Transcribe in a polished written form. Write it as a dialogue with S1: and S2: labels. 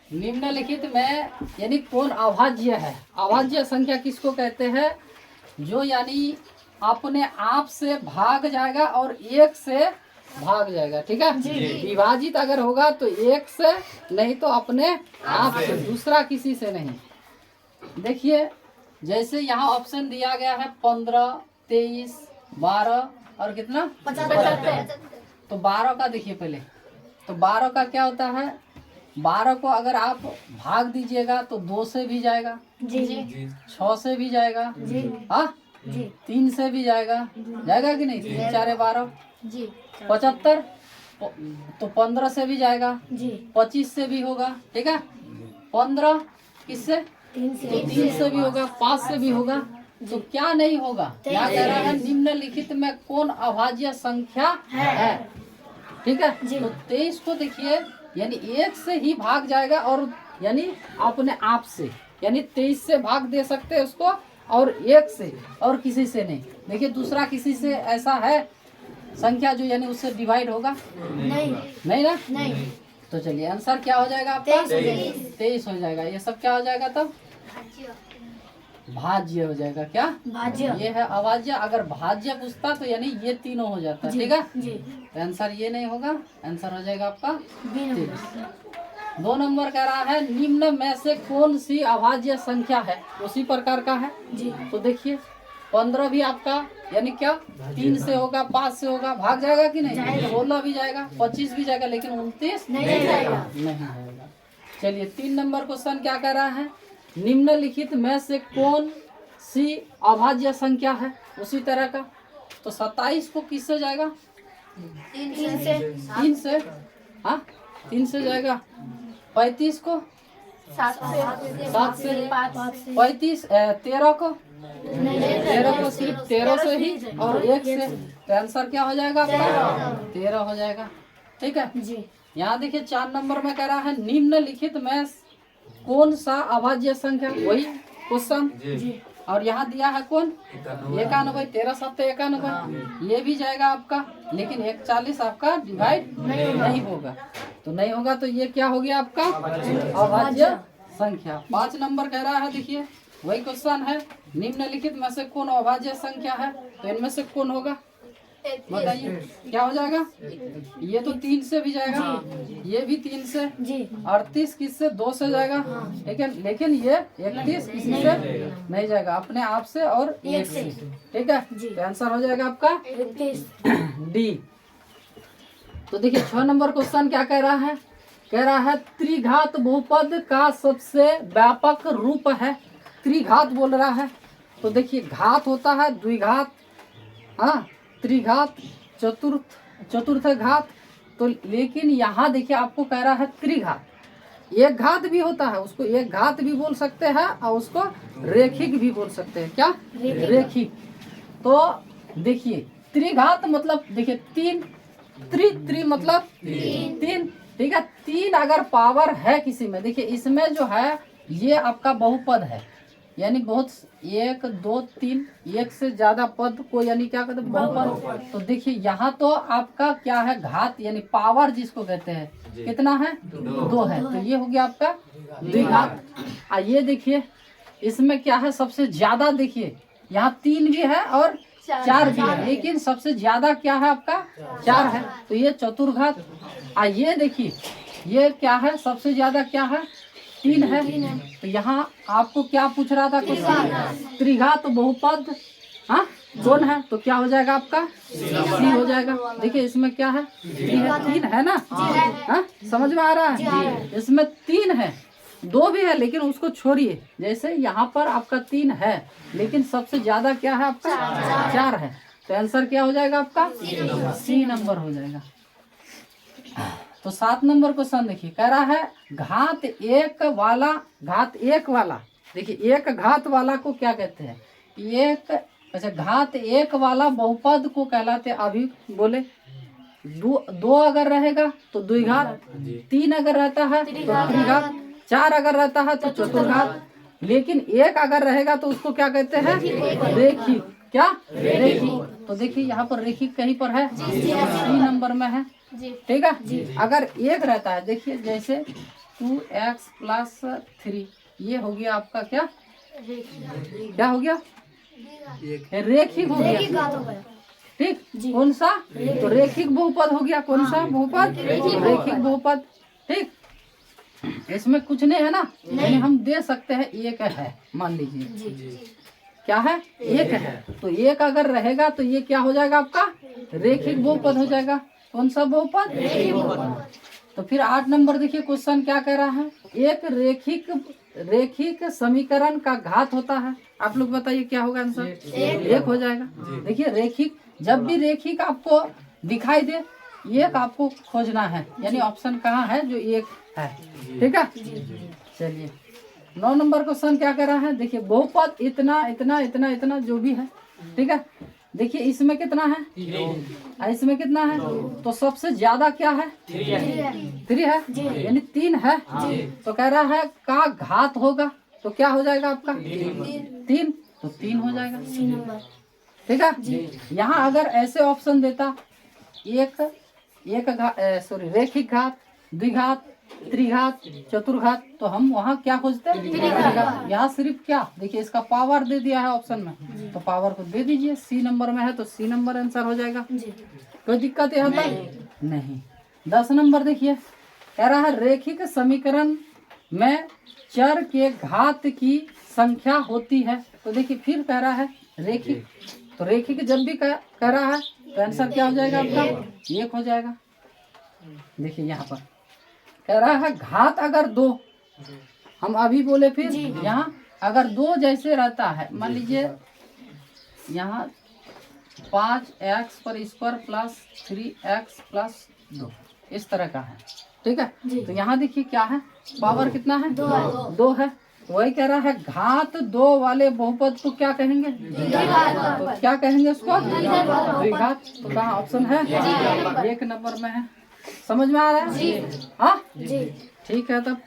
S1: निम्नलिखित में यानी कौन अभाज्य है? अभाज्य संख्या किसको कहते हैं? जो यानी अपने आप से भाग जाएगा और एक से भाग जाएगा। ठीक है, विभाजित अगर होगा तो एक से, नहीं तो अपने आप से, दूसरा किसी से नहीं। देखिए जैसे यहाँ ऑप्शन दिया गया है 15, 23, 12 और कितना 75। तो 12 का देखिए पहले, तो 12 का क्या होता है? 12 को अगर आप भाग दीजिएगा तो 2 से भी जाएगा
S2: जी
S1: 6 से भी जाएगा
S2: जी
S1: हाँ
S2: जी
S1: 3 से भी जाएगा कि नहीं? 3 4 12
S2: जी
S1: 75। तो 15 से भी जाएगा,
S2: जी
S1: 25 से भी होगा। ठीक है, 15 किससे?
S2: 3 से
S1: 3 से भी होगा, 5 से भी होगा। तो क्या नहीं होगा? क्या कह रहा है? निम्नलिखित में कौन अभाज्य संख्या है? ठीक है, तो 23 को देखिए यानी एक से ही भाग जाएगा और यानी अपने आप से, यानी 23 से भाग दे सकते हैं उसको और एक से, और किसी से नहीं। देखिए दूसरा किसी से ऐसा है संख्या जो यानी उससे डिवाइड होगा? नहीं ना?
S2: नहीं।
S1: तो चलिए आंसर क्या हो जाएगा आपका? 23 हो जाएगा। ये सब क्या हो जाएगा तब? भाज्य हो जाएगा। क्या
S2: भाज्य?
S1: ये है अभाज्य। अगर भाज्य पूछता तो यानी ये तीनों हो जाता। ठीक है, तो आंसर ये नहीं होगा, आंसर हो जाएगा आपका 23। 2 नंबर कह रहा है निम्न में से कौन सी अभाज्य संख्या है? उसी प्रकार का है
S2: जी।
S1: तो देखिए 15 भी आपका यानी क्या 3 से होगा, 5 से होगा, भाग जाएगा कि नहीं? 16 भी जाएगा, 25 भी जाएगा, लेकिन 29
S2: नहीं जाएगा।
S1: नहीं जाएगा। चलिए 3 नंबर क्वेश्चन क्या कह रहा है? निम्नलिखित में से कौन सी अभाज्य संख्या है? उसी तरह का। तो 27 को किससे जाएगा? 3 से हाँ 3 से जाएगा। 35 को 7 से। 35 13 को 13 को सिर्फ 13 से ही और 1 से। तो आंसर क्या हो जाएगा आपका? 13 हो जाएगा। ठीक है
S2: जी।
S1: यहाँ देखिए 4 नंबर में कह रहा है निम्नलिखित में कौन सा अभाज्य संख्या? वही क्वेश्चन
S2: जी।
S1: और यहाँ दिया है कौन? 91। 13 7 91 ये भी जाएगा आपका, लेकिन 41 आपका डिवाइड नहीं होगा। तो नहीं होगा तो ये क्या हो गया आपका? अभाज्य संख्या। 5 नंबर कह रहा है देखिए वही क्वेश्चन है निम्नलिखित में से कौन अभाज्य संख्या है? तो इनमें से कौन होगा? बताइए क्या हो जाएगा? ये तो 3 से भी जाएगा, ये भी 3 से
S2: जी।
S1: 38 किससे? 2 से जाएगा, लेकिन ये 31 किसी से नहीं जाएगा, अपने आप से और 1 से। ठीक है, तो आंसर हो जाएगा आपका
S2: 31
S1: डी। तो देखिए 6 नंबर क्वेश्चन क्या कह रहा है? कह रहा है त्रिघात बहुपद का सबसे व्यापक रूप है। त्रिघात बोल रहा है तो देखिए घात होता है द्विघात, हाँ त्रिघात, चतुर्थ घात। तो लेकिन यहाँ देखिए आपको कह रहा है त्रिघात। एक घात भी होता है, उसको एक घात भी बोल सकते हैं और उसको रेखिक भी बोल सकते हैं। क्या? रेखिक। तो देखिए त्रिघात मतलब देखिए 3, त्रि मतलब 3। ठीक है, 3 अगर पावर है किसी में, देखिए इसमें जो है ये आपका बहुपद है, यानी बहुत 1 2 3 एक से ज्यादा पद को यानी क्या कहते हैं? बहुपद। तो देखिए यहाँ तो आपका क्या है? घात यानी पावर जिसको कहते हैं, कितना है? 2 है। तो ये हो गया आपका द्विघात। ये देखिए इसमें क्या है? सबसे ज्यादा देखिए यहाँ 3 भी है और 4 भी है, लेकिन सबसे ज्यादा क्या है आपका? 4 है। तो ये चतुर्घात। ये देखिए ये क्या है? सबसे ज्यादा क्या है? 3 है। तो यहाँ आपको क्या पूछ रहा था क्वेश्चन? त्रिघात बहुपद हाँ कौन है? तो क्या हो जाएगा आपका? सी हो जाएगा। देखिए इसमें क्या है? 3 है ना? हाँ समझ में आ रहा है? इसमें 3 है, 2 भी है लेकिन उसको छोड़िए। जैसे यहाँ पर आपका 3 है लेकिन सबसे ज्यादा क्या है आपका? 4 है। तो आंसर क्या हो जाएगा आपका? सी नंबर हो जाएगा। तो 7 नंबर क्वेश्चन देखिए कह रहा है घात 1 वाला, घात 1 वाला। देखिए एक घात वाला को क्या कहते हैं? अच्छा घात 1 वाला बहुपद को कहलाते हैं। अभी बोले 2 अगर रहेगा तो द्विघात, 3 अगर रहता है तो त्रिघात, 4 अगर रहता है तो चतुर्घात, लेकिन 1 अगर रहेगा तो उसको क्या कहते हैं? रेखिक। क्या? रेखिक। तो देखिए यहाँ पर रेखिक कहीं पर है? सी नंबर में है। ठीक है, अगर 1 रहता है, देखिए जैसे 2x प्लस 3, ये हो गया आपका क्या क्या हो गया? रेखिक हो गया। ठीक, कौन सा? तो रेखिक बहुपद हो गया। कौन सा बहुपद? रेखिक बहुपद। ठीक, इसमें कुछ नहीं है ना, यानी हम दे सकते हैं एक है, मान लीजिए क्या है? एक है। तो एक अगर रहेगा तो ये क्या हो जाएगा आपका? रेखिक बहुपद हो जाएगा। कौन सा बहुपद? रेखिक बहुपद। तो फिर 8 नंबर देखिए क्वेश्चन क्या कह रहा है? एक रेखिक समीकरण का घात होता है। आप लोग बताइए क्या होगा आंसर? एक हो जाएगा। देखिए रेखिक, जब भी रेखिक आपको दिखाई दे, एक आपको खोजना है, यानी ऑप्शन कहाँ है जो एक है। ठीक है, चलिए 9 नंबर क्वेश्चन क्या कह रहा है? देखिए बहुपद इतना इतना इतना इतना जो भी है, ठीक है। देखिए इसमें कितना है? इसमें कितना है? तो सबसे ज्यादा क्या है? 3 है, यानी 3 है। तो कह रहा है का घात होगा, तो क्या हो जाएगा आपका? 3, तो 3 हो जाएगा। ठीक है, यहाँ अगर ऐसे ऑप्शन देता रेखिक घात, द्विघात, त्रिघात, चतुर्घात, तो हम वहाँ क्या खोजते? यहाँ सिर्फ क्या, देखिए इसका पावर दे दिया है ऑप्शन में, तो पावर को दे दीजिए। सी नंबर में है तो सी नंबर आंसर हो जाएगा। कोई दिक्कत यहाँ पर नहीं। 10 नंबर देखिए कह रहा है रेखिक समीकरण में चर के घात की संख्या होती है। तो देखिए फिर कह रहा है रेखिक, तो रेखिक जब भी कह रहा है तो आंसर क्या हो जाएगा आपका? 1 हो जाएगा। देखिए यहाँ पर कह रहा है घात अगर 2, हम अभी बोले, फिर यहाँ अगर 2 जैसे रहता है, मान लीजिए यहाँ 5x पर स्क्वायर प्लस 3x प्लस 2 इस तरह का है। ठीक है, तो यहाँ देखिए क्या है? पावर कितना है? 2 है। वही कह रहा है घात 2 वाले बहुपद को क्या कहेंगे? तो क्या कहेंगे उसको? द्विघात। तो कहाँ ऑप्शन है? 1 नंबर में है। समझ में आ रहा है? हाँ, ठीक है तब